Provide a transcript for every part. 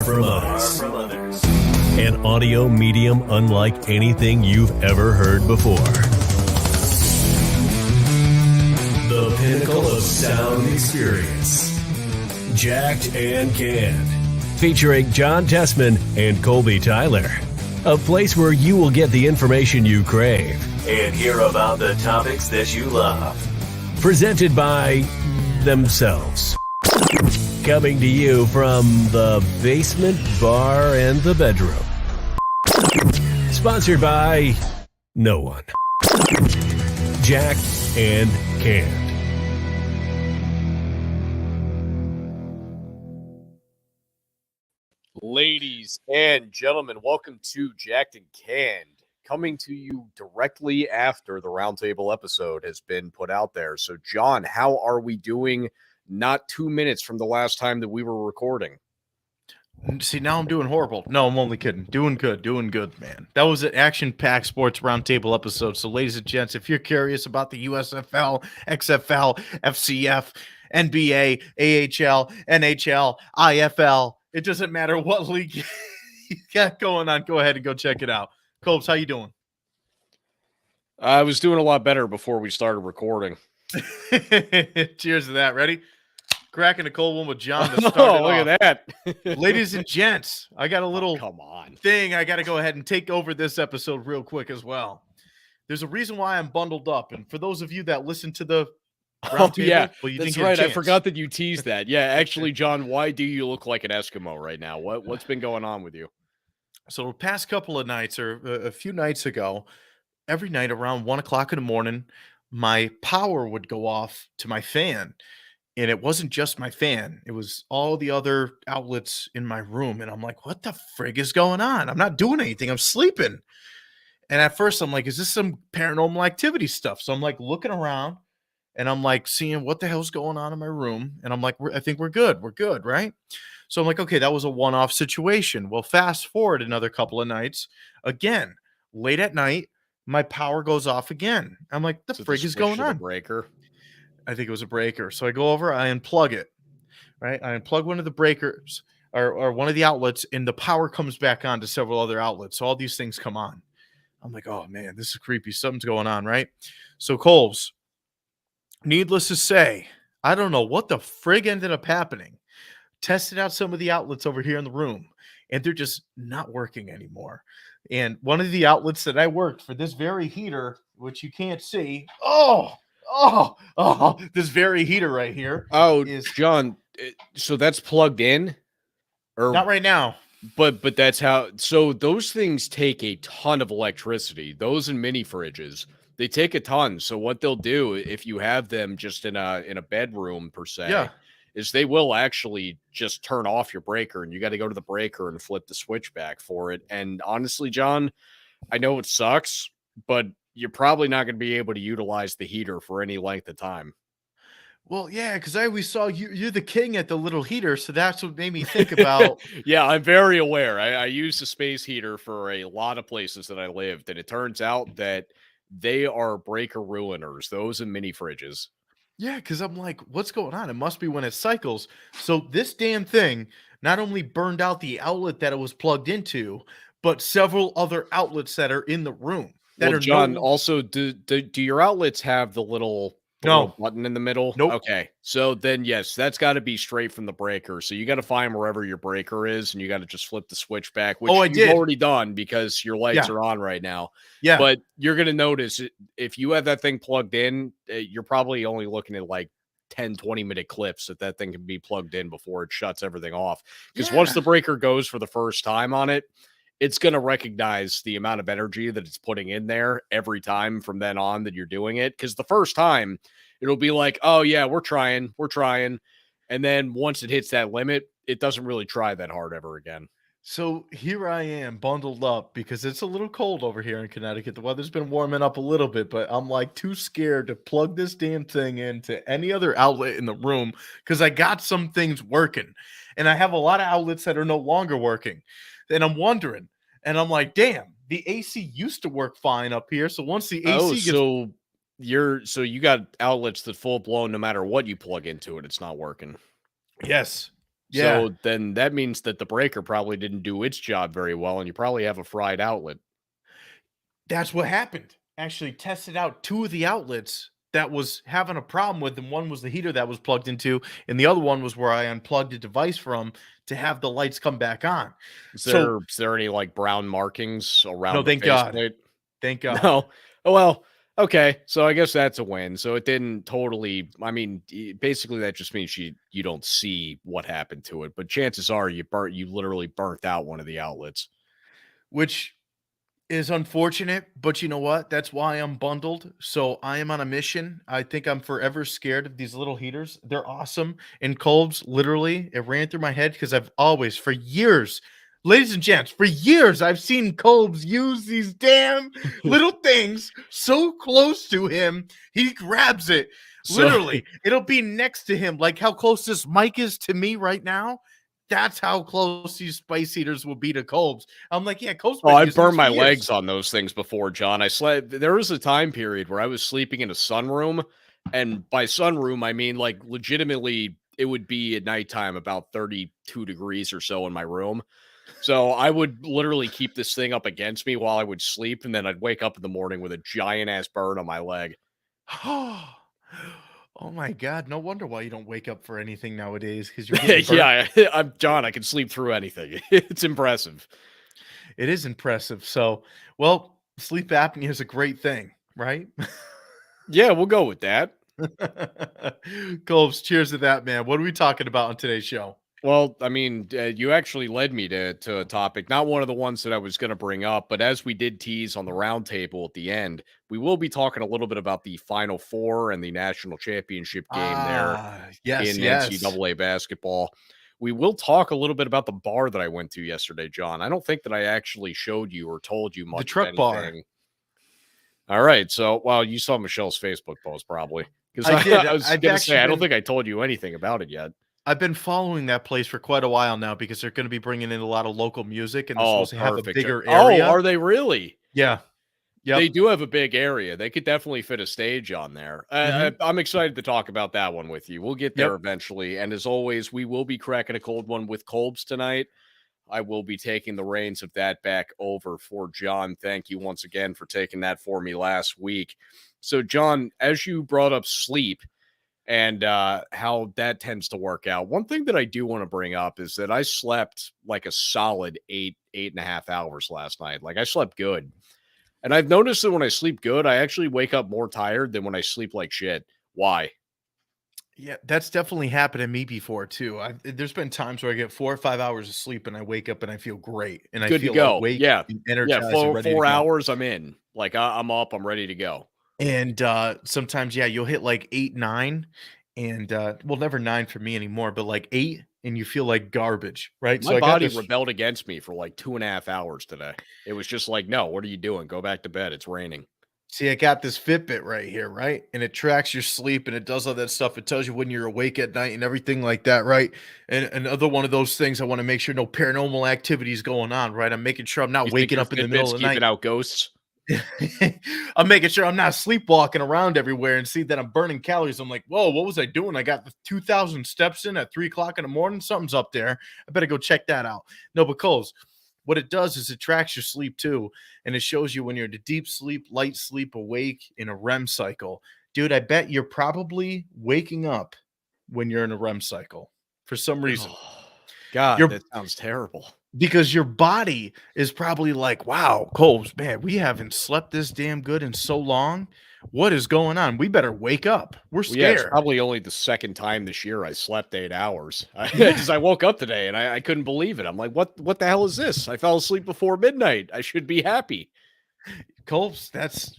from others. An audio medium unlike anything you've ever heard before. The pinnacle of sound experience. Jacked and Canned. Featuring John Tessman and Colby Tyler. A place where you will get the information you crave. And hear about the topics that you love. Presented by themselves. Coming to you from the basement, bar, and the bedroom. Sponsored by no one. Jacked and Canned. Ladies and gentlemen, welcome to Jacked and Canned. Coming to you directly after the roundtable episode has been put out there. So, John, how are we doing not 2 minutes from the last time that we were recording? See, now I'm doing horrible. No, I'm only kidding. Doing good, man. That was an action-packed sports roundtable episode. So, ladies and gents, if you're curious about the USFL, XFL, FCF, NBA, AHL, NHL, IFL, it doesn't matter what league you got going on. Go ahead and go check it out. Colbs, how you doing? I was doing a lot better before we started recording. Cheers to that. Ready? Cracking a cold one with John to start look at that. Ladies and gents, I got a little come on thing. I got to go ahead and take over this episode real quick as well. There's a reason why I'm bundled up. And for those of you that listen to the yeah, well, you that's right. I forgot that you teased that. Yeah, actually, John, why do you look like an Eskimo right now? What's been going on with you? So the past couple of nights, or a few nights ago, every night around 1 o'clock in the morning, my power would go off to my fan. And it wasn't just my fan. It was all the other outlets in my room. And I'm like, what the frig is going on? I'm not doing anything. I'm sleeping. And at first I'm like, is this some paranormal activity stuff? So I'm like looking around. And I'm like seeing what the hell's going on in my room. And I'm like, I think we're good. We're good, right? So I'm like, okay, that was a one-off situation. Well, fast forward another couple of nights. Again, late at night, my power goes off again. I'm like, the frig is going on? Breaker. I think it was a breaker. So I go over, I unplug it, right? I unplug one of the breakers or one of the outlets, and the power comes back on to several other outlets. So all these things come on. I'm like, oh, man, this is creepy. Something's going on, right? So Colbs, needless to say, I don't know what the frig ended up happening. Tested out some of the outlets over here in the room, and they're just not working anymore. And one of the outlets that I worked for this very heater, which you can't see, this very heater right here. Oh, is John. So that's plugged in, or not right now? But that's how. So those things take a ton of electricity. Those and mini fridges. They take a ton. So what they'll do if you have them just in a bedroom per se, is they will actually just turn off your breaker, and you got to go to the breaker and flip the switch back for it. And honestly, John, I know it sucks, but you're probably not going to be able to utilize the heater for any length of time. Well, yeah, because I always saw you're the king at the little heater, so that's what made me think about. Yeah, I'm very aware. I use the space heater for a lot of places that I lived, and it turns out that they are breaker ruiners, those and mini fridges. Yeah, because I'm like, what's going on? It must be when it cycles. So this damn thing not only burned out the outlet that it was plugged into, but several other outlets that are in the room. Well, John, also, do your outlets have the little button in the middle? Nope. Okay, so then yes, that's got to be straight from the breaker. So you got to find wherever your breaker is, and you got to just flip the switch back, which you've already done because your lights are on right now. Yeah, but you're gonna notice if you have that thing plugged in, you're probably only looking at like 10-20 minute clips that thing can be plugged in before it shuts everything off. Because once the breaker goes for the first time on it, it's going to recognize the amount of energy that it's putting in there every time from then on that you're doing it. Because the first time, it'll be like, oh, yeah, we're trying. And then once it hits that limit, it doesn't really try that hard ever again. So here I am bundled up because it's a little cold over here in Connecticut. The weather's been warming up a little bit, but I'm like too scared to plug this damn thing into any other outlet in the room because I got some things working. And I have a lot of outlets that are no longer working. And I'm wondering, and I'm like, damn, the AC used to work fine up here. So once the AC so you got outlets that full blown, no matter what you plug into it, it's not working. Yes. Yeah, So then that means that the breaker probably didn't do its job very well, and you probably have a fried outlet. that's what happened. Actually tested out 2 of the outlets that was having a problem with, and one was the heater that was plugged into, and the other one was where I unplugged a device from to have the lights come back on. So Is there any like brown markings no, around the thank God. faceplate? Thank God. No. Oh, well, okay. So I guess that's a win. So it didn't totally. I mean, basically that just means you don't see what happened to it, but chances are you literally burnt out one of the outlets. Which is unfortunate, but you know what? That's why I'm bundled. So I am on a mission. I think I'm forever scared of these little heaters. They're awesome. And Kolb's, literally, it ran through my head because I've always, for years, ladies and gents, for years, I've seen Kolb's use these damn little things so close to him. He grabs it. So Literally, it'll be next to him, like how close this mic is to me right now. That's how close these spice heaters will be to Kolb's. I'm like, yeah, Kolb's Oh, been I've using this burned for my years. legs on those things before, John. I slept. There was a time period where I was sleeping in a sunroom, and by sunroom I mean like legitimately it would be at nighttime about 32 degrees or so in my room. So I would literally keep this thing up against me while I would sleep, and then I'd wake up in the morning with a giant ass burn on my leg. Oh my God. No wonder why you don't wake up for anything nowadays because you're getting burnt. Yeah, I'm John. I can sleep through anything. It's impressive. It is impressive. So, well, sleep apnea is a great thing, right? Yeah, we'll go with that. Kolb's, cheers to that, man. What are we talking about on today's show? Well, I mean, you actually led me to a topic, not one of the ones that I was going to bring up, but as we did tease on the roundtable at the end, we will be talking a little bit about the Final Four and the national championship game there Yes, in yes. NCAA basketball. We will talk a little bit about the bar that I went to yesterday, John. I don't think that I actually showed you or told you much The of truck bar. anything. All right, so well, you saw Michelle's Facebook post probably because I did. I was I've going to actually say I don't been- think I told you anything about it yet. I've been following that place for quite a while now because they're going to be bringing in a lot of local music and they're Oh, supposed to have a perfect. bigger Oh, area. are they really? Yeah. Yep. They do have a big area. They could definitely fit a stage on there. I'm excited to talk about that one with you. We'll get there Yep. eventually. And as always, we will be cracking a cold one with Kolb's tonight. I will be taking the reins of that back over for John. Thank you once again for taking that for me last week. So, John, as you brought up sleep and how that tends to work out, one thing that I do want to bring up is that I slept like a solid 8.5 hours last night. Like I slept good. And I've noticed that when I sleep good, I actually wake up more tired than when I sleep like shit. Why? Yeah, that's definitely happened to me before too. There's been times where I get 4 or 5 hours of sleep and I wake up and I feel great and I Good to feel go. awake Yeah. and Yeah. energized and Four, ready to four go. hours, I'm in. Like I'm up, I'm ready to go. And sometimes, yeah, you'll hit like 8, 9, and well, never 9 for me anymore, but like 8, and you feel like garbage, right? So My I got body this. rebelled against me for like 2.5 hours today. It was just like, no, what are you doing? Go back to bed. It's raining. See, I got this Fitbit right here, right? And it tracks your sleep and it does all that stuff. It tells you when you're awake at night and everything like that, right? And another one of those things, I want to make sure no paranormal activity is going on, right? I'm making sure I'm not You think waking your up in the middle Fitbit's of the night. keeping out ghosts? I'm making sure I'm not sleepwalking around everywhere and see that I'm burning calories. I'm like, whoa, what was I doing? I got the 2,000 steps in at 3 o'clock in the morning. Something's up there. I better go check that out. No, because what it does is it tracks your sleep too. And it shows you when you're in a deep sleep, light sleep, awake in a REM cycle. Dude, I bet you're probably waking up when you're in a REM cycle for some reason. God, You're- that sounds terrible. Because your body is probably like, wow, Coles, man, we haven't slept this damn good in so long. What is going on? We better wake up. We're Well, yeah, it's scared. probably only the second time this year I slept 8 hours because I woke up today and I couldn't believe it. I'm like, what the hell is this? I fell asleep before midnight. I should be happy. Coles, that's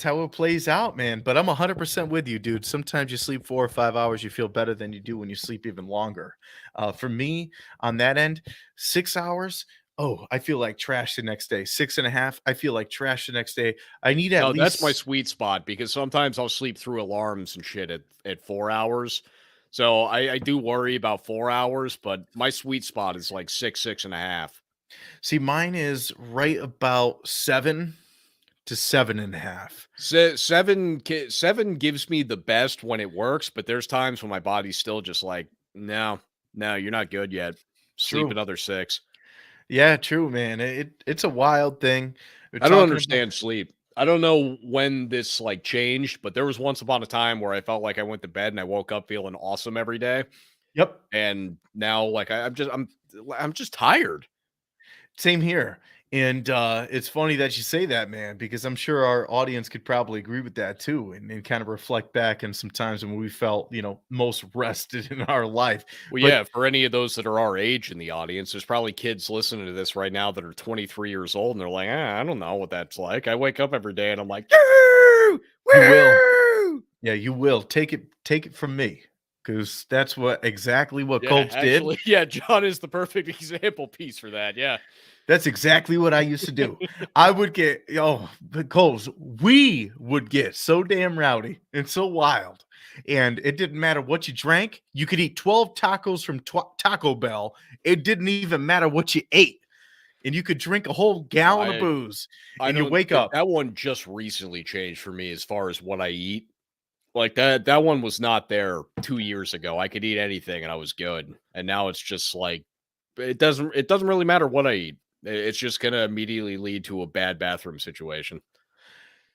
how it plays out, man. But I'm 100% with you, dude. Sometimes you sleep 4 or 5 hours, you feel better than you do when you sleep even longer. For me, on that end, 6 hours. Oh, I feel like trash the next day. 6.5. I feel like trash the next day. I need at No, least. that's my sweet spot because sometimes I'll sleep through alarms and shit at 4 hours. So I do worry about 4 hours, but my sweet spot is like 6.5. See, mine is right about 7 to 7.5. Seven gives me the best when it works, but there's times when my body's still just like, no. No, you're not good yet. Sleep True. another 6. Yeah, true, man. It's a wild thing. We're I don't talking about understand sleep. I don't know when this like changed, but there was once upon a time where I felt like I went to bed and I woke up feeling awesome every day. Yep. And now like I'm just tired. Same here. And it's funny that you say that, man, because I'm sure our audience could probably agree with that too, and kind of reflect back in some times when we felt, most rested in our life. Well, But yeah, for any of those that are our age in the audience, there's probably kids listening to this right now that are 23 years old and they're like, I don't know what that's like. I wake up every day and I'm like, "Woo! you will, Woo!" yeah, you will take it from me, because that's exactly what Yeah, Colts did. actually, yeah, John is the perfect example piece for that. Yeah. That's exactly what I used to do. I would get, the Coles, we would get so damn rowdy and so wild. And it didn't matter what you drank. You could eat 12 tacos from Taco Bell. It didn't even matter what you ate. And you could drink a whole gallon of I booze I and you don't wake up. that one just recently changed for me as far as what I eat. Like that one was not there 2 years ago. I could eat anything and I was good. And now it's just like it doesn't really matter what I eat. It's just gonna immediately lead to a bad bathroom situation.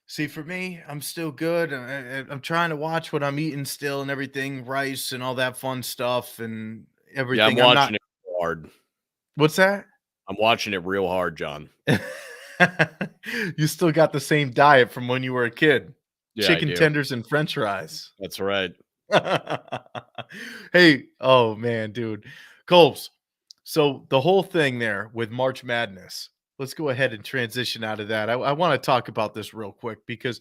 See, for me, I'm still good. I'm trying to watch what I'm eating still and everything, rice and all that fun stuff and Yeah, I'm everything. I'm not, watching it real hard. what's that? I'm watching it real hard, John. You still got the same diet from when you were a kid. Yeah, I Chicken do. tenders and french fries. That's right. Hey, oh man, dude. Colbs. So the whole thing there with March Madness, let's go ahead and transition out of that. I want to talk about this real quick because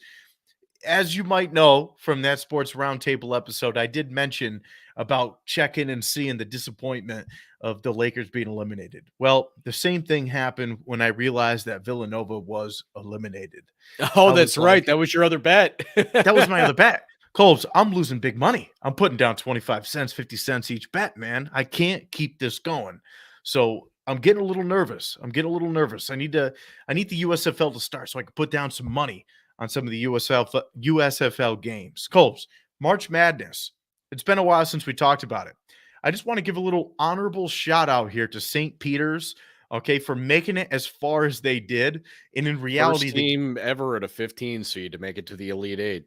as you might know from that sports roundtable episode, I did mention about checking and seeing the disappointment of the Lakers being eliminated. Well, the same thing happened when I realized that Villanova was eliminated. Oh, I was that's right. like, That was your other bet. that was my other bet. Colbs, I'm losing big money. I'm putting down 25 cents, 50 cents each bet, man. I can't keep this going. So I'm getting a little nervous. I need the USFL to start so I can put down some money on some of the USFL games. Colbs, March Madness. It's been a while since we talked about it. I just want to give a little honorable shout out here to St. Peter's, okay, for making it as far as they did. And in reality, First team ever at a 15 seed to make it to the Elite Eight.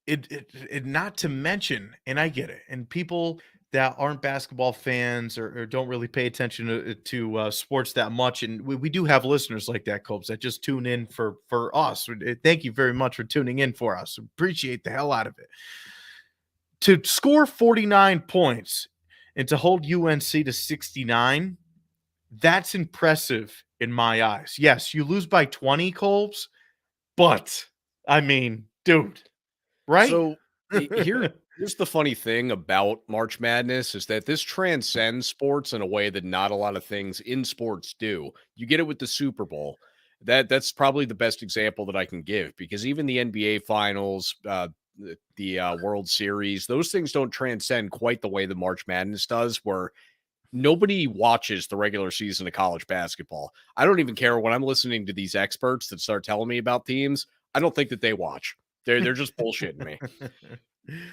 it not to mention, and I get it, and people that aren't basketball fans or don't really pay attention to sports that much, and we do have listeners like that, Copes, that just tune in for us. Thank you very much for tuning in for us. Appreciate the hell out of it. To score 49 points and to hold UNC to 69, that's impressive in my eyes. Yes, you lose by 20, Colbs, but I mean, dude, right? So here's the funny thing about March Madness is that this transcends sports in a way that not a lot of things in sports do. You get it with the Super Bowl. That's probably the best example that I can give because even the NBA Finals, the World Series, those things don't transcend quite the way the March Madness does, where nobody watches the regular season of college basketball. I don't even care when I'm listening to these experts that start telling me about teams. I don't think that they watch. They're just bullshitting me.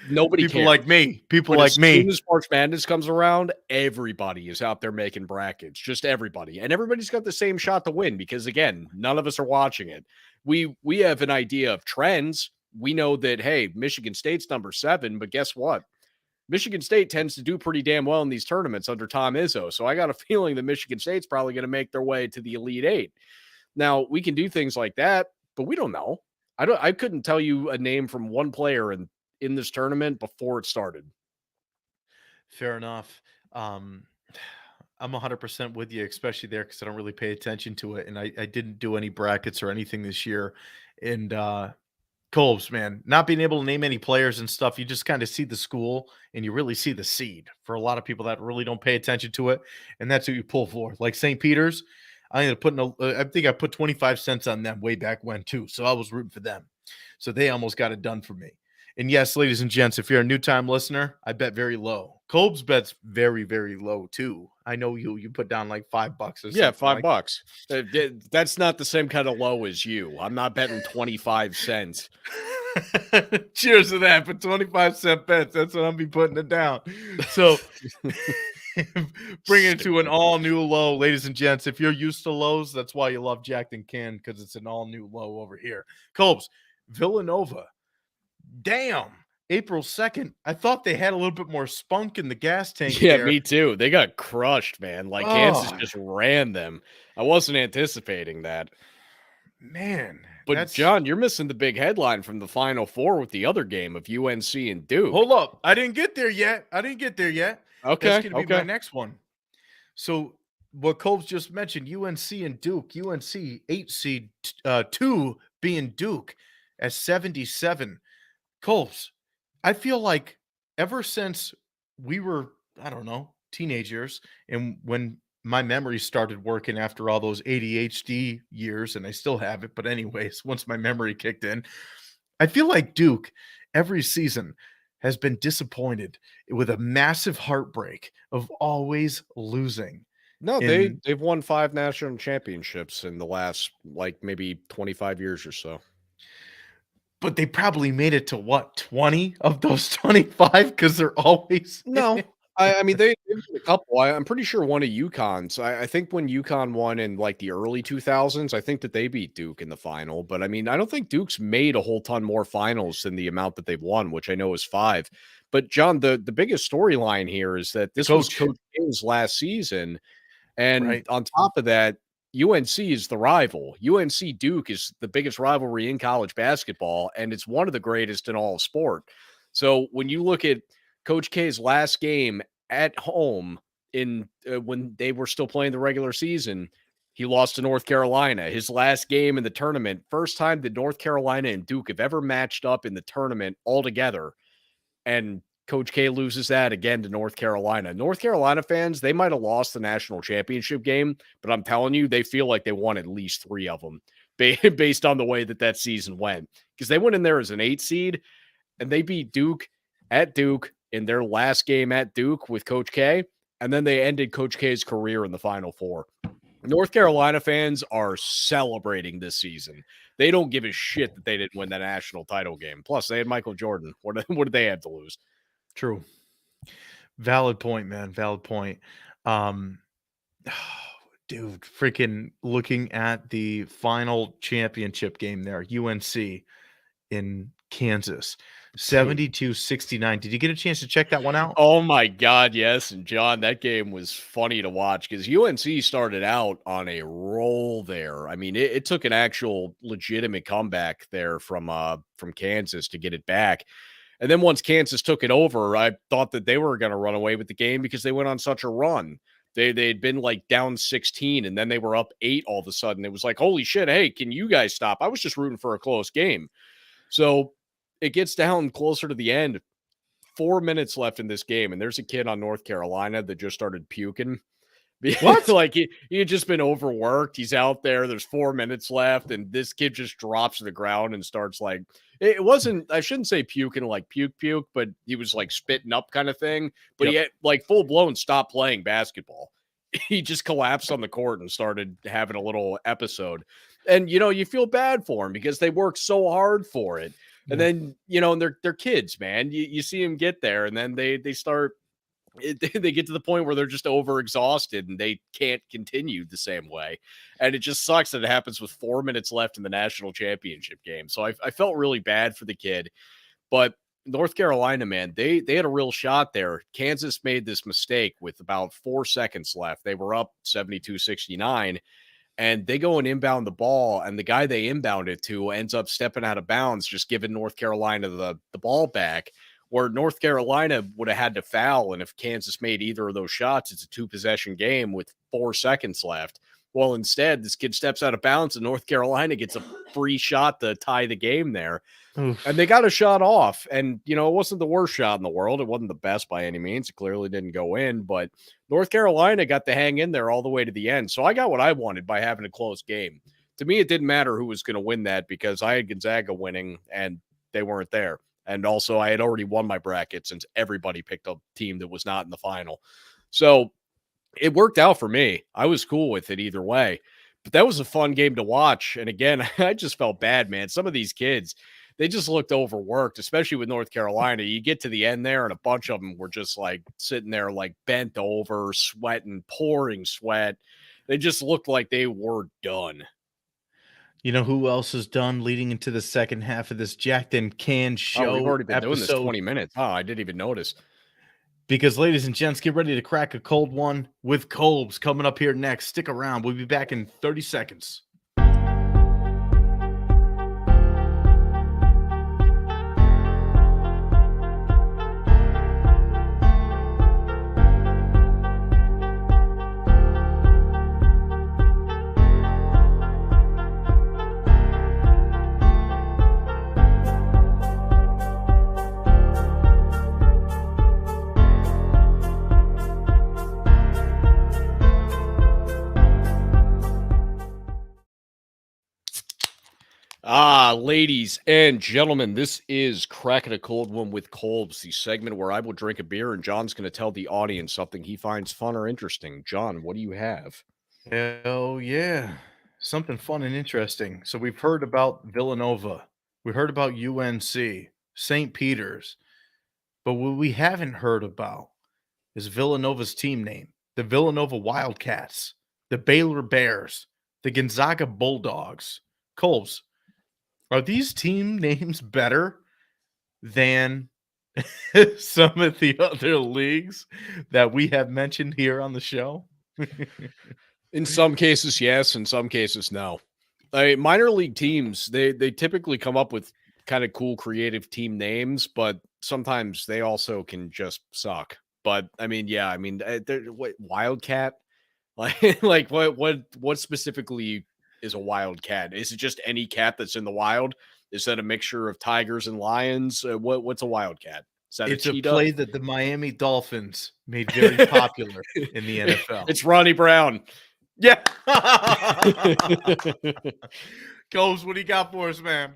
Nobody People cares. like me. People But like as me. soon as March Madness comes around, everybody is out there making brackets. Just everybody. And everybody's got the same shot to win because again, none of us are watching it. We have an idea of trends. We know that, hey, Michigan State's number 7, but guess what? Michigan State tends to do pretty damn well in these tournaments under Tom Izzo. So I got a feeling that Michigan State's probably going to make their way to the Elite Eight. Now, we can do things like that, but we don't know. I couldn't tell you a name from one player in this tournament before it started. Fair enough. I'm 100% with you, especially there because I don't really pay attention to it. And I didn't do any brackets or anything this year. And Colbs, man, not being able to name any players and stuff, you just kind of see the school and you really see the seed for a lot of people that really don't pay attention to it. And that's who you pull for. Like St. Peter's, I think I put 25 cents on them way back when too. So I was rooting for them. So they almost got it done for me. And yes, ladies and gents, if you're a new time listener, I bet very low. Colb's bet's very, very low too. I know you put down like $5 or something. Yeah, $5. Like. That's not the same kind of low as you. I'm not betting 25 cents. Cheers to that for 25-cent bets. That's what I'll be putting it down. So Bring it to an all new low, ladies and gents. If you're used to lows, that's why you love Jacked and Can, because it's an all new low over here. Cobes, Villanova. Damn. April 2nd. I thought they had a little bit more spunk in the gas tank. Yeah, there. me too. They got crushed, man. Like Kansas just ran them. I wasn't anticipating that. Man. But John, you're missing the big headline from the Final Four with the other game of UNC and Duke. Hold up. I didn't get there yet. Okay. That's going to be my next one. So what Cobes just mentioned, UNC and Duke. UNC 8 seed 2 being Duke at 77. Cobes, I feel like ever since we were, I don't know, teenagers, and when my memory started working after all those ADHD years, and I still have it, but anyways, once my memory kicked in, I feel like Duke every season has been disappointed with a massive heartbreak of always losing. No, they've won 5 national championships in the last like maybe 25 years or so. But they probably made it to what, 20 of those 25? Because they're always no. I mean, they've won a couple. I'm pretty sure one of UConn's. I think when UConn won in like the early 2000s, I think that they beat Duke in the final. But I mean, I don't think Duke's made a whole ton more finals than the amount that they've won, which I know is 5. But John, the biggest storyline here is that this was Coach K's last season. And on top of that, UNC is the rival. UNC Duke is the biggest rivalry in college basketball, and it's one of the greatest in all of sport. So when you look at Coach K's last game at home in when they were still playing the regular season, he lost to North Carolina. His last game in the tournament, first time that North Carolina and Duke have ever matched up in the tournament all together. And Coach K loses that again to North Carolina. North Carolina fans, they might have lost the national championship game, but I'm telling you, they feel like they won at least 3 of them based on the way that season went. Because they went in there as an 8 seed, and they beat Duke at Duke in their last game at Duke with Coach K, and then they ended Coach K's career in the Final Four. North Carolina fans are celebrating this season. They don't give a shit that they didn't win the national title game. Plus, they had Michael Jordan. What did they have to lose? True. Valid point, man. Valid point. Dude, freaking looking at the final championship game there, UNC in Kansas. 72-69. Did you get a chance to check that one out? Oh my God, yes. And John, that game was funny to watch because UNC started out on a roll there. I mean, it took an actual legitimate comeback there from Kansas to get it back. And then once Kansas took it over, I thought that they were going to run away with the game because they went on such a run. They'd been like down 16 and then they were up 8 all of a sudden. It was like, holy shit, hey, can you guys stop? I was just rooting for a close game. So it gets down closer to the end, 4 minutes left in this game, and there's a kid on North Carolina that just started puking. What? Like he had just been overworked. He's out there. There's 4 minutes left, and this kid just drops to the ground and starts like it wasn't. I shouldn't say puking like puke, but he was like spitting up kind of thing. But he had like full blown stopped playing basketball. He just collapsed on the court and started having a little episode. And you feel bad for him because they worked so hard for it. And then, and they're kids, man. You see them get there, and then they start. They get to the point where they're just overexhausted and they can't continue the same way. And it just sucks that it happens with 4 minutes left in the national championship game. So I felt really bad for the kid. But North Carolina, man, they had a real shot there. Kansas made this mistake with about 4 seconds left. They were up 72-69. And they go and inbound the ball, and the guy they inbound it to ends up stepping out of bounds, just giving North Carolina the ball back, where North Carolina would have had to foul. And if Kansas made either of those shots, it's a 2-possession game with 4 seconds left. Well, instead, this kid steps out of bounds, and North Carolina gets a free shot to tie the game there. Oof. And they got a shot off. And, it wasn't the worst shot in the world. It wasn't the best by any means. It clearly didn't go in. But North Carolina got to hang in there all the way to the end. So I got what I wanted by having a close game. To me, it didn't matter who was going to win that because I had Gonzaga winning, and they weren't there. And also, I had already won my bracket since everybody picked a team that was not in the final. So it worked out for me. I was cool with it either way. But that was a fun game to watch. And again, I just felt bad, man. Some of these kids, they just looked overworked, especially with North Carolina. You get to the end there, and a bunch of them were just like sitting there, like bent over, sweating, pouring sweat. They just looked like they were done. You know who else is done leading into the second half of this Jacked and Canned Oh, we've show already been doing this episode? 20 minutes. Oh, I didn't even notice. Because, ladies and gents, get ready to crack a cold one with Kolbs coming up here next. Stick around. We'll be back in 30 seconds. Ladies and gentlemen, this is Cracking a Cold One with Kolbs, the segment where I will drink a beer and John's going to tell the audience something he finds fun or interesting. John, what do you have? Hell yeah. Something fun and interesting. So we've heard about Villanova. We heard about UNC, St. Peter's. But what we haven't heard about is Villanova's team name, the Villanova Wildcats, the Baylor Bears, the Gonzaga Bulldogs. Kolbs, are these team names better than some of the other leagues that we have mentioned here on the show? In some cases, yes. In some cases, no. Minor league teams, they typically come up with kind of cool, creative team names, but sometimes they also can just suck. But I mean, yeah, I mean, Wildcat, like what specifically is a wildcat? Is it just any cat that's in the wild? Is that a mixture of tigers and lions? What's a wildcat? Is that It's a a cheetah? play that the Miami Dolphins made very popular in the NFL. It's Ronnie Brown. Yeah. Kolbs, what do you got for us, man?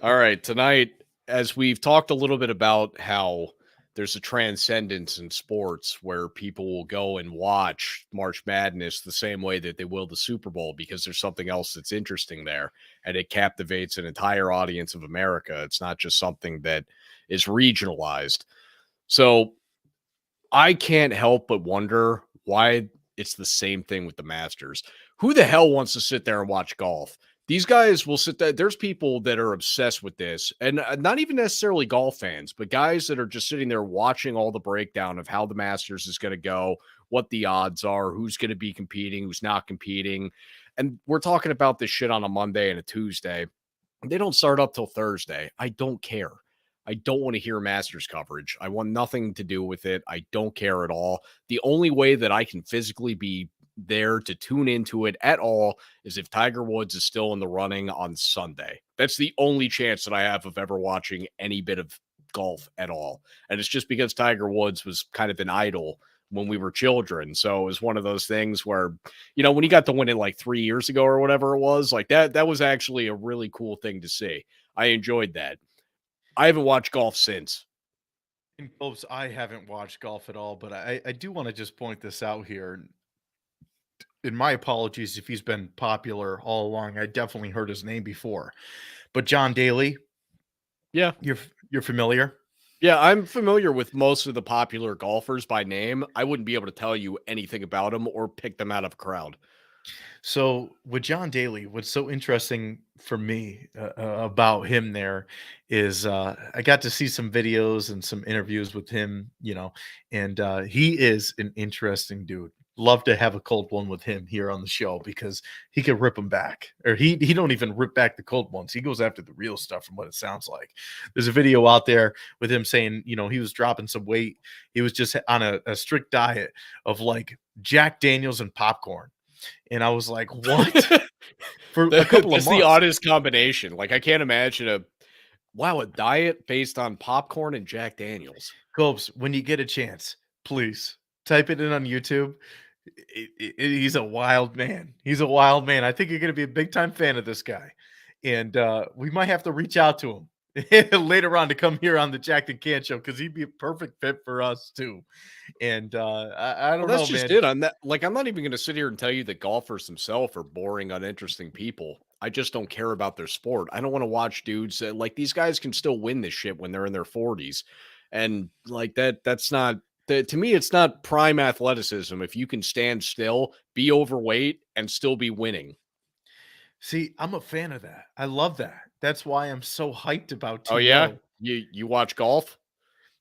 All right, tonight, as we've talked a little bit about how there's a transcendence in sports where people will go and watch March Madness the same way that they will the Super Bowl because there's something else that's interesting there and it captivates an entire audience of America. It's not just something that is regionalized. So I can't help but wonder why it's the same thing with the Masters. Who the hell wants to sit there and watch golf? These guys will sit there. There's people that are obsessed with this, and not even necessarily golf fans, but guys that are just sitting there watching all the breakdown of how the Masters is going to go, what the odds are, who's going to be competing, who's not competing. And we're talking about this shit on a Monday and a Tuesday. They don't start up till Thursday. I don't care. I don't want to hear Masters coverage. I want nothing to do with it. I don't care at all. The only way that I can physically be there to tune into it at all is if Tiger Woods is still in the running on Sunday. That's the only chance that I have of ever watching any bit of golf at all. And it's just because Tiger Woods was kind of an idol when we were children. So it was one of those things where, when he got to win it like 3 years ago or whatever it was, like that was actually a really cool thing to see. I enjoyed that. I haven't watched golf since. And Kolbs, I haven't watched golf at all, but I do want to just point this out here. And my apologies if he's been popular all along. I definitely heard his name before. But John Daly, yeah, you're familiar? Yeah, I'm familiar with most of the popular golfers by name. I wouldn't be able to tell you anything about them or pick them out of a crowd. So with John Daly, what's so interesting for me about him there is I got to see some videos and some interviews with him, and he is an interesting dude. Love to have a cold one with him here on the show because he could rip them back, or he don't even rip back the cold ones. He goes after the real stuff from what it sounds like. There's a video out there with him saying, he was dropping some weight. He was just on a strict diet of like Jack Daniels and popcorn. And I was like, what? For a couple of months. That's the oddest combination. Like, I can't imagine a diet based on popcorn and Jack Daniels. Kolbs, when you get a chance, please type it in on YouTube. He's a wild man. He's a wild man. I think you're going to be a big time fan of this guy. And we might have to reach out to him later on to come here on the Jack and Can show because he'd be a perfect fit for us too. And I don't Well, that's know, just man. it. I'm not even going to sit here and tell you that golfers themselves are boring, uninteresting people. I just don't care about their sport. I don't want to watch dudes like these guys can still win this shit when they're in their 40s, and like that. That's not to me. It's not prime athleticism if you can stand still, be overweight, and still be winning. See, I'm a fan of that. I love that. That's why I'm so hyped about Oh yeah, TO. you watch golf?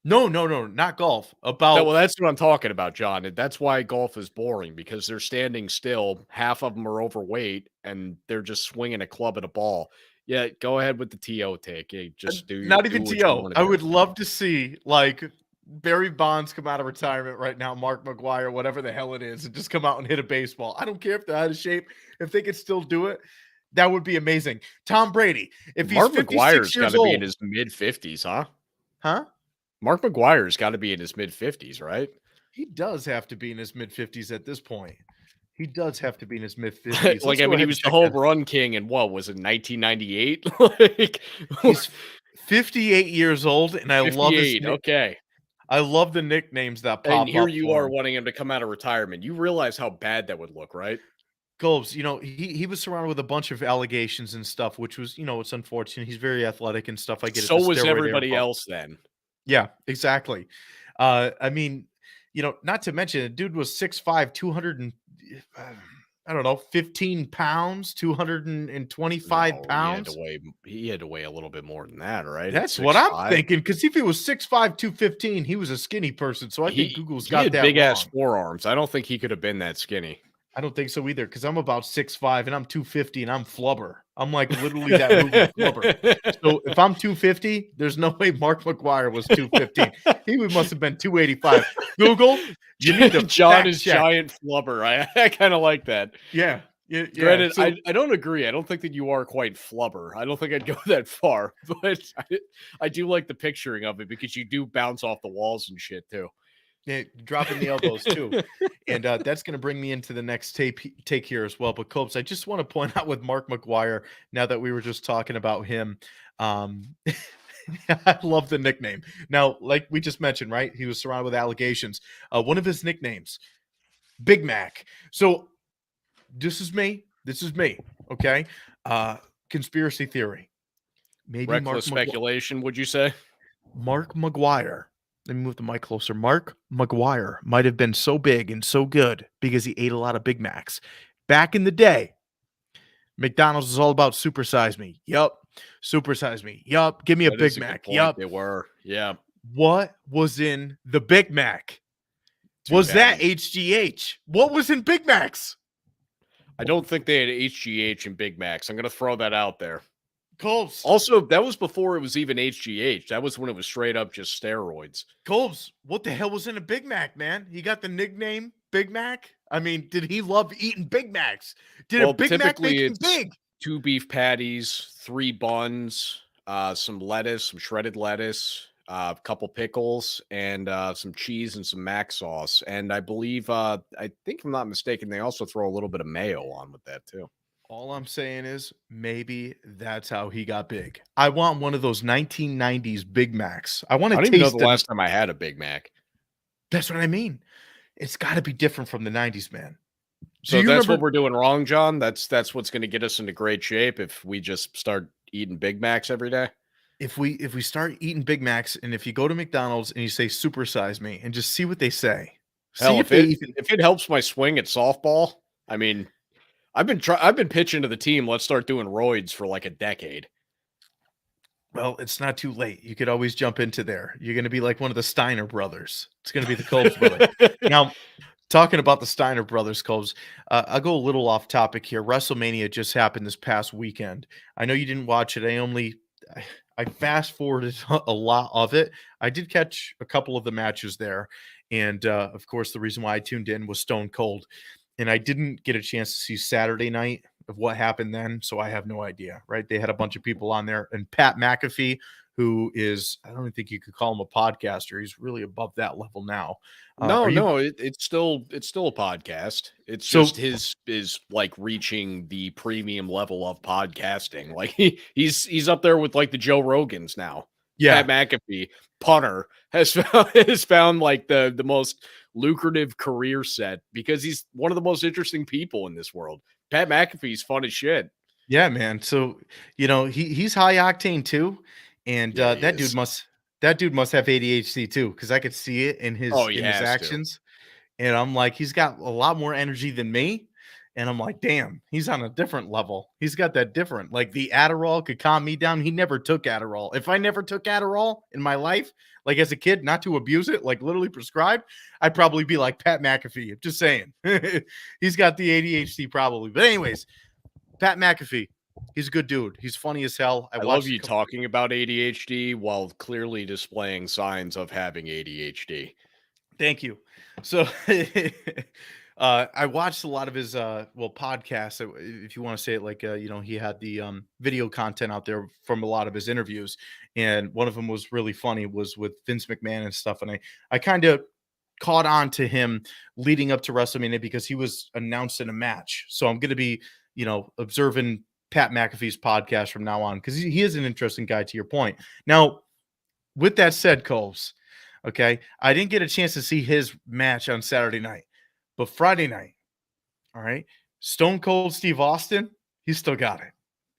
No, not golf. Well, About that's what I'm talking about, John. And that's why golf is boring because they're standing still. Half of them are overweight and they're just swinging a club at a ball. Yeah, go ahead with the TO take. Hey, just not do even what you TO. want I to do. would love to see like Barry Bonds come out of retirement right now, Mark McGuire, whatever the hell it is, and just come out and hit a baseball. I don't care if they're out of shape. If they could still do it, that would be amazing. Tom Brady, if he's Mark 56 McGuire's got years to be in old, his mid 50s, huh? huh? Mark McGuire's got to be in his mid 50s, right? He does have to be in his mid 50s at this point. He does have to be in his mid 50s. Like, Let's I go mean, he ahead and was the check home that. run king in what was it, 1998? Like, He's 58 years old, and I love his 58. Okay. I love the nicknames that And pop here up you for are him. wanting him to come out of retirement. You realize how bad that would look, right? Golbs, he was surrounded with a bunch of allegations and stuff, which was, it's unfortunate. He's very athletic and stuff. I get it. So The was steroid era everybody bump. else then. Yeah, exactly. I mean, not to mention, the dude was 6'5", 200 and I don't know, 15 pounds, 225 No, pounds. he had to weigh a little bit more than that, right? At That's what I'm 6'5". thinking. Because if he was 6'5", 215, he was a skinny person. So I think He Google's he got had that big ass wrong. forearms. I don't think he could have been that skinny. I don't think so either, because I'm about 6'5" and I'm 250 and I'm flubber. I'm like literally that movie Flubber. So if I'm 250, there's no way Mark McGuire was 215. He must have been 285. Google, you need to John fact is check. giant flubber. I kind of like that. Yeah. Granted, So, I don't agree. I don't think that you are quite flubber. I don't think I'd go that far, but I do like the picturing of it because you do bounce off the walls and shit too. yeah, dropping the elbows too. And that's going to bring me into the next take here as well. But Copes, I just want to point out with Mark McGuire, now that we were just talking about him, I love the nickname. Now, like we just mentioned, right? He was surrounded with allegations. One of his nicknames, Big Mac. So this is me. Okay. Conspiracy theory. Maybe Reckless speculation, would you say? Mark McGuire. Let me move the mic closer. Mark McGuire might have been so big and so good because he ate a lot of Big Macs. Back in the day, McDonald's was all about supersize me. Yup. Supersize me. Yup. Give me a That Big is a good Mac. point. Yup. They were. Yeah. What was in the Big Mac? Too Was that bad. HGH? What was in Big Macs? I don't think they had HGH and Big Macs. I'm going to throw that out there. Colbs. Also, that was before it was even HGH. That was when it was straight up just steroids. Colbs, what the hell was in a Big Mac, man? He got the nickname Big Mac? I mean, did he love eating Big Macs? Did a Big Mac make him big? 2 beef patties, 3 buns, some lettuce, some shredded lettuce, a couple pickles, and some cheese and some mac sauce. And I believe, I think if I'm not mistaken, they also throw a little bit of mayo on with that too. All I'm saying is maybe that's how he got big. I want one of those 1990s Big Macs. I want I to don't even know taste the last time I had a Big Mac. That's what I mean. It's got to be different from the 90s, man. So that's what we're doing wrong, John. That's what's going to get us into great shape if we just start eating Big Macs every day. If we start eating Big Macs, and if you go to McDonald's and you say supersize me and just see what they say. Hell, if it helps my swing at softball, I mean, I've been pitching to the team. Let's start doing roids for like a decade. Well, it's not too late. You could always jump into there. You're going to be like one of the Steiner brothers. It's going to be the Colbs brother. Now, talking about the Steiner brothers, Colbs, I'll go a little off topic here. WrestleMania just happened this past weekend. I know you didn't watch it. I fast forwarded a lot of it. I did catch a couple of the matches there. And of course, the reason why I tuned in was Stone Cold. And I didn't get a chance to see Saturday night of what happened then. So I have no idea, right? They had a bunch of people on there. And Pat McAfee who is, I don't even think you could call him a podcaster. He's really above that level now. It's still a podcast. It's So just his is like reaching the premium level of podcasting. Like he's up there with like the Joe Rogans now. yeah, Pat McAfee, punter, has found like the most lucrative career set because he's one of the most interesting people in this world. Pat McAfee's fun as shit. yeah, man. So, he's high octane too. And Yeah, he that is. dude must have ADHD too, because I could see it in Oh, his he in his has to. actions. And I'm like, he's got a lot more energy than me. And I'm like, damn, he's on a different level. He's got that different. Like the Adderall could calm me down. He never took Adderall. If I never took Adderall in my life, like as a kid, not to abuse it, like literally prescribed, I'd probably be like Pat McAfee. Just saying. He's got the ADHD probably. But anyways, Pat McAfee, he's a good dude. He's funny as hell. I love you talking about ADHD while clearly displaying signs of having ADHD. Thank you. So I watched a lot of his podcasts, if you want to say it like he had the video content out there from a lot of his interviews, and one of them was really funny, was with Vince McMahon and stuff. And I kind of caught on to him leading up to WrestleMania because he was announced in a match. So I'm going to be, observing Pat McAfee's podcast from now on, because he is an interesting guy, to your point. Now, with that said, Coles, okay, I didn't get a chance to see his match on Saturday night, but Friday night, all right, Stone Cold Steve Austin, he's still got it.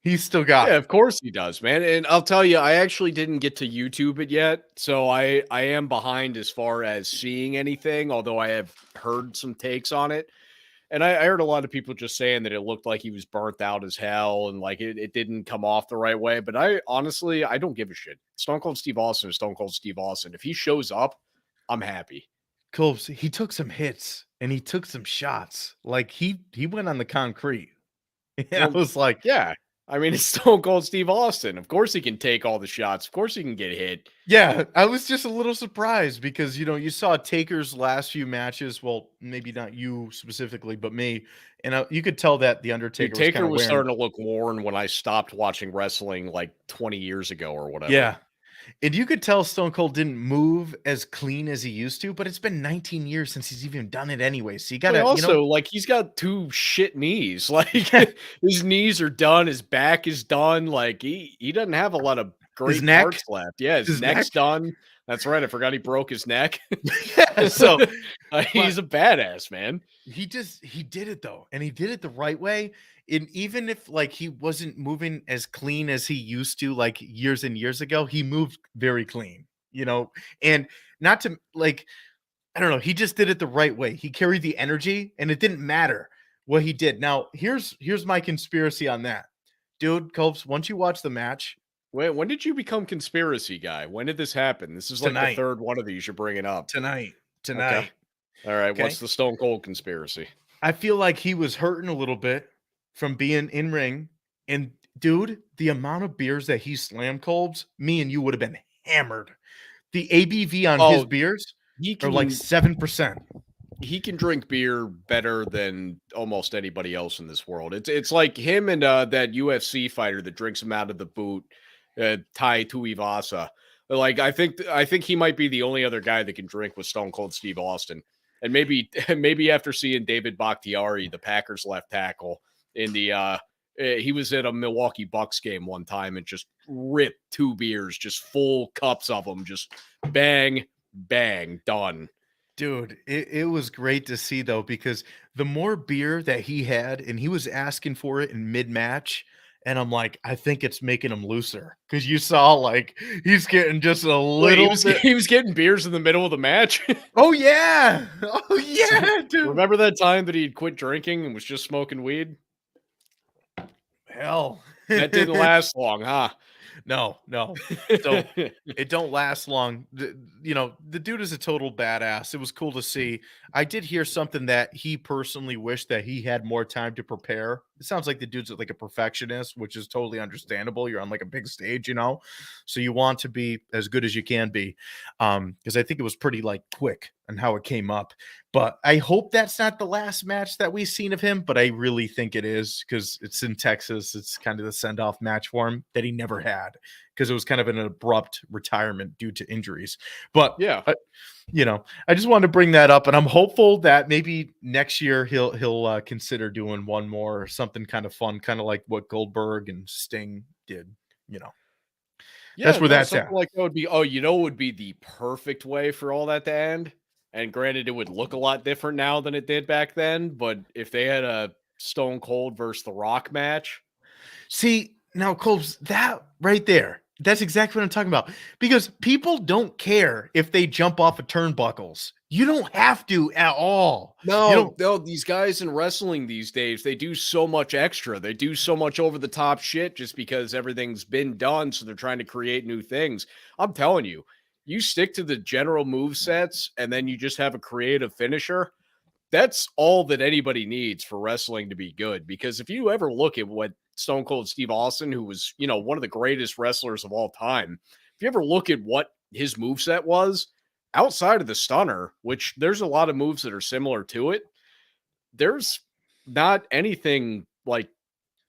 He's still got Yeah, it. of course he does, man. And I'll tell you, I actually didn't get to YouTube it yet, so I am behind as far as seeing anything, although I have heard some takes on it. And I heard a lot of people just saying that it looked like he was burnt out as hell and like it didn't come off the right way. But I honestly don't give a shit. Stone Cold Steve Austin is Stone Cold Steve Austin. If he shows up, I'm happy. Coles, he took some hits and he took some shots. Like he went on the concrete. I was like, yeah. I mean, it's Stone Cold Steve Austin. Of course he can take all the shots. Of course he can get hit. yeah, I was just a little surprised because, you saw Taker's last few matches. Well, maybe not you specifically, but me. And you could tell that the Undertaker Taker was starting to look worn when I stopped watching wrestling like 20 years ago or whatever. Yeah. And you could tell Stone Cold didn't move as clean as he used to, but it's been 19 years since he's even done it anyway. So you got to also like he's got 2 shit knees. Like his knees are done, his back is done. Like he doesn't have a lot of great parts left. Yeah, his neck's done. That's right. I forgot he broke his neck. Yeah, so he's a badass, man. He did it though, and he did it the right way. And even if like he wasn't moving as clean as he used to like years and years ago, he moved very clean, and not to like, I don't know, he just did it the right way. He carried the energy and it didn't matter what he did. Now, here's my conspiracy on that. Dude, Copes, once you watch the match. Wait, when did you become conspiracy guy? When did this happen? This is like the third one of these you're bringing up. Tonight. Okay. All right, what's the Stone Cold conspiracy? I feel like he was hurting a little bit from being in ring, and dude, the amount of beers that he slammed, Colbs, me and you would have been hammered. The ABV on his beers are like 7%. He can drink beer better than almost anybody else in this world. It's like him and that UFC fighter that drinks him out of the boot, Tai Tuivasa. Like I think he might be the only other guy that can drink with Stone Cold Steve Austin. And maybe after seeing David Bakhtiari, the Packers left tackle, in the he was at a Milwaukee Bucks game one time and just ripped 2 beers, just full cups of them, just bang, bang, done. Dude, it was great to see though, because the more beer that he had, and he was asking for it in mid-match, and I'm like, I think it's making him looser, because you saw like he's getting just a little. He was getting beers in the middle of the match. Oh yeah, dude. Remember that time that he'd quit drinking and was just smoking weed? Hell, that didn't last long, huh? No. So it don't last long. The dude is a total badass. It was cool to see. I did hear something that he personally wished that he had more time to prepare. It sounds like the dude's like a perfectionist, which is totally understandable. You're on like a big stage, so you want to be as good as you can be. Because I think it was pretty like quick on how it came up. But I hope that's not the last match that we've seen of him. But I really think it is, because it's in Texas. It's kind of the send-off match for him that he never had because it was kind of an abrupt retirement due to injuries. But Yeah. I just wanted to bring that up, and I'm hopeful that maybe next year he'll consider doing one more or something kind of fun, kind of like what Goldberg and Sting did. Yeah, That's where no, that's something at. like that would be. Oh, it would be the perfect way for all that to end. And granted, it would look a lot different now than it did back then. But if they had a Stone Cold versus The Rock match, See, now, Colbs, that right there, that's exactly what I'm talking about. Because people don't care if they jump off of turnbuckles. You don't have to at all. no, these guys in wrestling these days, they do so much extra. They do so much over the top shit just because everything's been done. So they're trying to create new things. I'm telling you, you stick to the general move sets and then you just have a creative finisher. That's all that anybody needs for wrestling to be good. Because if you ever look at what Stone Cold Steve Austin, who was, one of the greatest wrestlers of all time, if you ever look at what his moveset was, outside of the stunner, which there's a lot of moves that are similar to it, there's not anything like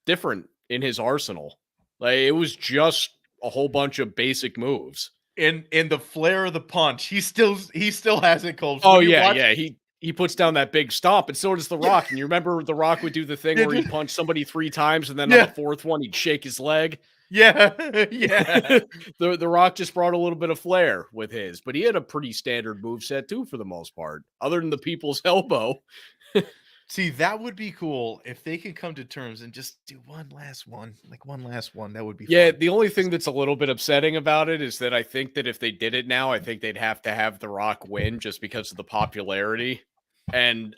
different in his arsenal. Like it was just a whole bunch of basic moves. in the flair of the punch, he still has it, Colbs. Oh When you yeah, watch- yeah. He puts down that big stomp, and so does The Rock. And you remember The Rock would do the thing Yeah, where he'd dude. punch somebody 3 times, and then Yeah. on the 4th one he'd shake his leg. Yeah, yeah. The Rock just brought a little bit of flair with his, but he had a pretty standard move set too for the most part, other than the people's elbow. See, that would be cool if they could come to terms and just do one last one. That would be Yeah, fun. the only thing that's a little bit upsetting about it is that I think that if they did it now, I think they'd have to have The Rock win just because of the popularity. And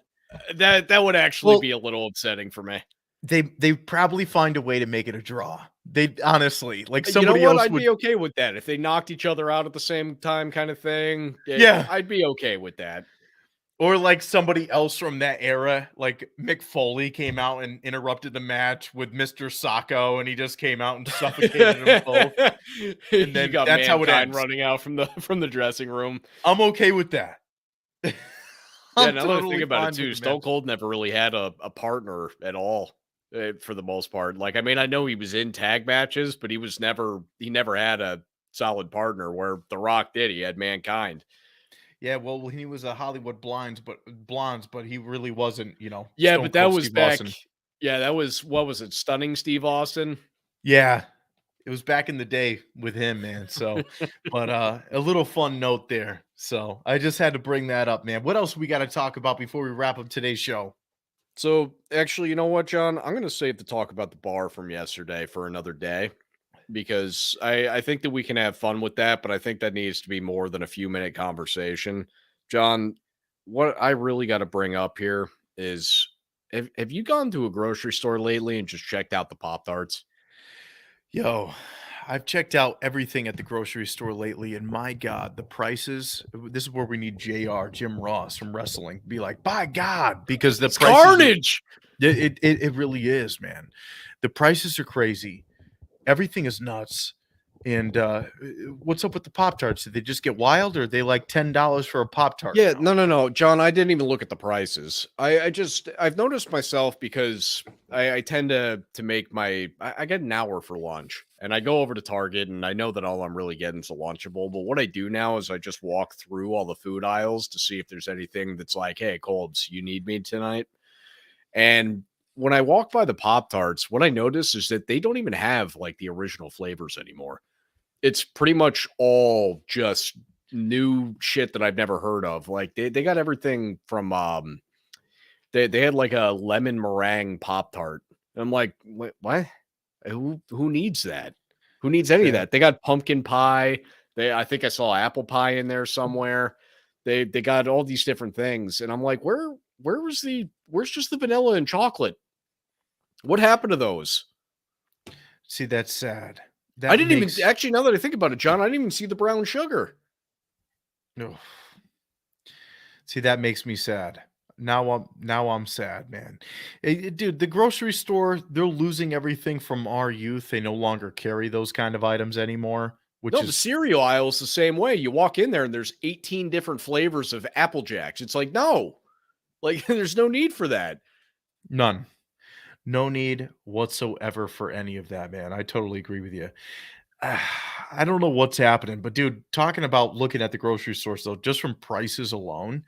that would actually Well- be a little upsetting for me. They probably find a way to make it a draw. They honestly, like You somebody know what? else I'd would. be okay with that. If they knocked each other out at the same time kind of thing. Yeah. I'd be okay with that. Or like somebody else from that era, like Mick Foley came out and interrupted the match with Mr. Sacco, and he just came out and suffocated them both. And then you got that's how it Mankind ends. running out from the dressing room. I'm okay with that. Yeah, I'm now that I totally think about fine it too, with the Stone match. Cold never really had a partner at all for the most part. Like, I mean, I know he was in tag matches, but he never had a solid partner where The Rock did. He had Mankind. Yeah, well, he was a Hollywood blondes, but he really wasn't, Yeah, Stone but that Cold was Steve back. Austin. Yeah, that was, what was it? Stunning Steve Austin. Yeah, it was back in the day with him, man. So, but a little fun note there. So I just had to bring that up, man. What else we got to talk about before we wrap up today's show? So actually, you know what, John? I'm going to save the talk about the bar from yesterday for another day because I think that we can have fun with that, but I think that needs to be more than a few minute conversation. John, what I really got to bring up here is have you gone to a grocery store lately and just checked out the Pop-Tarts? Yo, I've checked out everything at the grocery store lately, and my God, the prices. This is where we need Jim Ross from wrestling, be like, by God, because the It's prices. carnage. It really is, man. The prices are crazy. Everything is nuts. And what's up with the Pop-Tarts? Did they just get wild, or are they like $10 for a Pop-Tart? Yeah, now? no, John. I didn't even look at the prices. I've noticed myself because I tend to make I get an hour for lunch, and I go over to Target, and I know that all I'm really getting is a Lunchable. But what I do now is I just walk through all the food aisles to see if there's anything that's like, hey, Colbs, you need me tonight? And when I walk by the Pop-Tarts, what I notice is that they don't even have like the original flavors anymore. It's pretty much all just new shit that I've never heard of. Like they got everything from they had like a lemon meringue Pop-Tart. And I'm like, what? Who needs that? Who needs any of Yeah. that? They got pumpkin pie. I think I saw apple pie in there somewhere. They got all these different things. And I'm like, where's just the vanilla and chocolate? What happened to those? See, that's sad. I didn't even actually, now that I think about it, John, I didn't even see the brown sugar. No. See, that makes me sad. Now I'm sad, man. Dude, the grocery store, they're losing everything from our youth. They no longer carry those kind of items anymore, which No, the is cereal aisle is the same way. You walk in there and there's 18 different flavors of Apple Jacks. It's like, no, like there's no need for that. none. No need whatsoever for any of that, man. I totally agree with you. I don't know what's happening, but dude, talking about looking at the grocery store, so just from prices alone,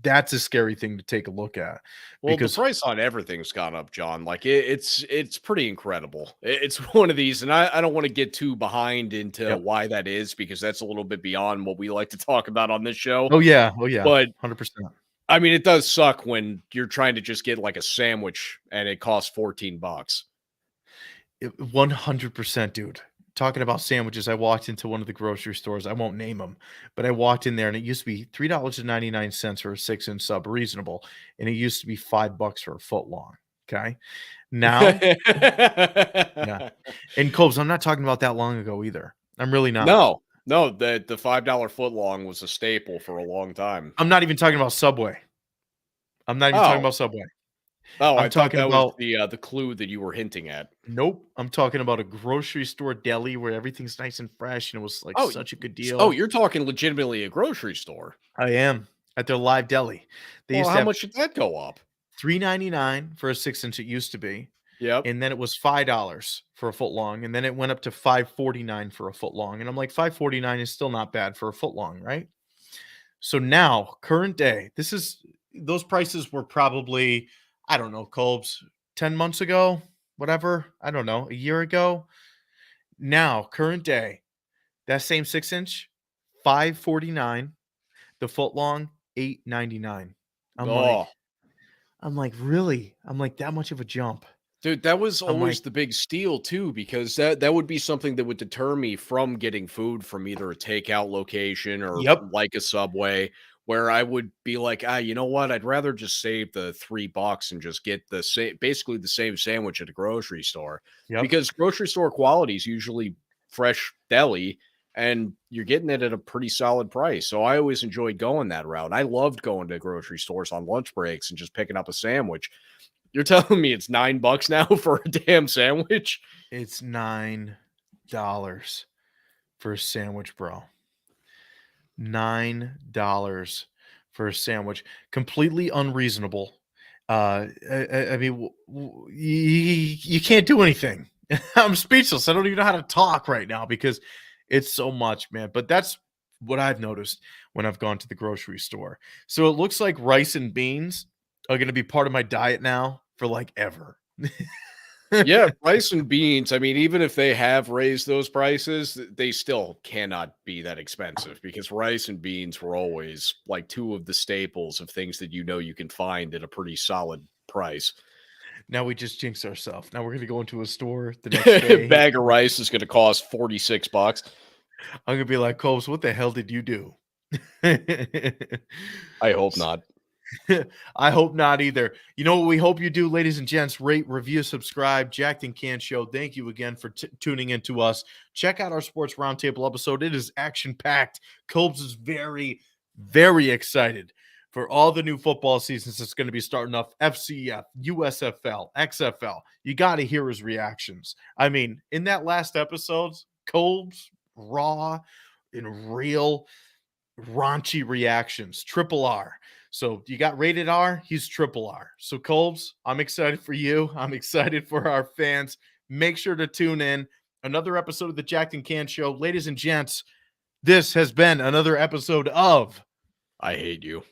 that's a scary thing to take a look at Well, the because price on everything's gone up, John. Like it's pretty incredible. It's one of these, and I don't want to get too behind into yep. why that is because that's a little bit beyond what we like to talk about on this show. Oh yeah, But 100%. I mean, it does suck when you're trying to just get like a sandwich and it costs $14. 100%, dude. Talking about sandwiches, I walked into one of the grocery stores. I won't name them, but I walked in there and it used to be $3.99 for a 6-inch sub, reasonable, and it used to be $5 for a foot long. Okay, now, yeah, and Cobes, I'm not talking about that long ago either. I'm really not. No, no, the $5 foot long was a staple for a long time. I'm not even talking about Subway. I'm not even talking Oh, about Subway. oh, I'm I thought talking that was about the clue that you were hinting at. nope. I'm talking about a grocery store deli where everything's nice and fresh and it was like Oh, such a good oh, deal. you're talking legitimately a grocery store. I am at their live deli. They Well, used to how have much did that go up? $3.99 for a 6-inch. It used to be, Yep. and then it was $5 for a foot long, and then it went up to $5.49 for a foot long. And I'm like, $5.49 is still not bad for a foot long, right? So now, current day, this is those prices were probably, I don't know, Colbs, 10 months ago, whatever. I don't know, a year ago. Now, current day, that same 6-inch, $5.49, the foot long, $8.99. I'm like, Oh, I'm like, really? I'm like, that much of a jump. dude, that was I'm like, always the big steal too, because that would be something that would deter me from getting food from either a takeout location or yep, like a Subway, where I would be like, you know what? I'd rather just save the $3 and just get the same, basically the same sandwich at a grocery store, yep. because grocery store quality is usually fresh deli. And you're getting it at a pretty solid price. So I always enjoyed going that route. I loved going to grocery stores on lunch breaks and just picking up a sandwich. You're telling me it's $9 now for a damn sandwich? It's $9 for a sandwich, bro. $9 for a sandwich. Completely unreasonable. I mean, you can't do anything. I'm speechless. I don't even know how to talk right now because it's so much, man. But that's what I've noticed when I've gone to the grocery store. So it looks like rice and beans are going to be part of my diet now for like ever. Yeah, rice and beans. I mean, even if they have raised those prices, they still cannot be that expensive because rice and beans were always like two of the staples of things that you can find at a pretty solid price. Now we just jinxed ourselves. Now we're going to go into a store the next day. Bag of rice is going to cost $46. I'm going to be like, Cobes, what the hell did you do? I hope not. I hope not either. You know what we hope you do, ladies and gents? Rate, review, subscribe. Jacked and Can Show. Thank you again for tuning in to us. Check out our Sports Roundtable episode. It is action-packed. Cobes is very, very excited for all the new football seasons that's going to be starting up. FCF, USFL, XFL. You got to hear his reactions. I mean, in that last episode, Cobes, raw and real raunchy reactions. Triple R. So you got rated R, he's triple R. So Colbs, I'm excited for you. I'm excited for our fans. Make sure to tune in. Another episode of the Jacked and Can Show. Ladies and gents, this has been another episode of I hate you.